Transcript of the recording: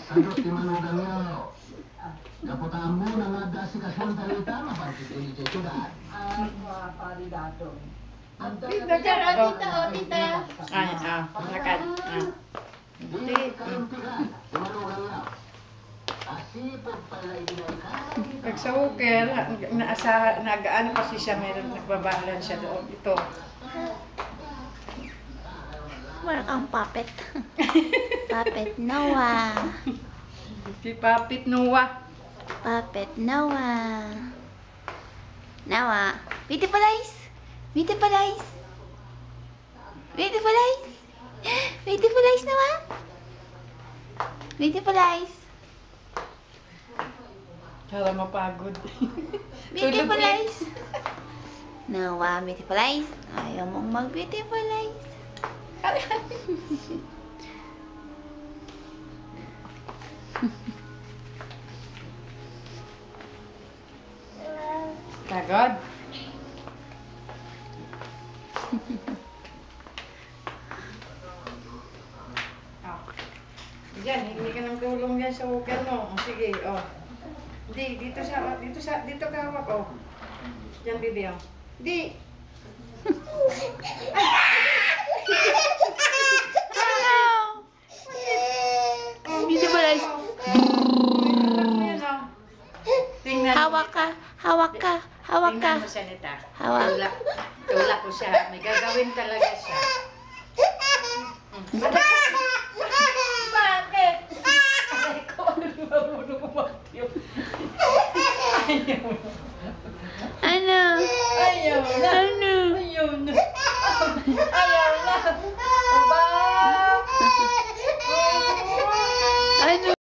Sagot ti manugang nyo. Kaputaan mo na nagdasi ka siyang talita, mapagkikili siya sugat. Paridato. Tita, o tita. Ay, lakad. Di kalumpigan, ti manugang nyo. Asipag pala inay. Pag sa Uker, nag-ano kasi siya, meron nagbabalan siya doon. Ito. Wala kang puppet. Puppet Noah. Si Papit Noah. Puppet Noah. Noah. Beautiful eyes. Beautiful eyes. Beautiful eyes. Beautiful eyes, Noah. Beautiful eyes. Para mapagod. Beautiful eyes. Noah, beautiful eyes. Ayaw mong mag-beautiful eyes. Pagod? Diyan, hindi ka ng tulong yan sa Uker mo. Sige, Hindi, dito ka hawak, Diyan, bibi, Di. Beautiful eyes. Tingnan. Hawak ka. Hawak ka. Hawak ka. Tingnan mo siya nita. Hawak. Tulak ko siya. May gagawin talaga siya.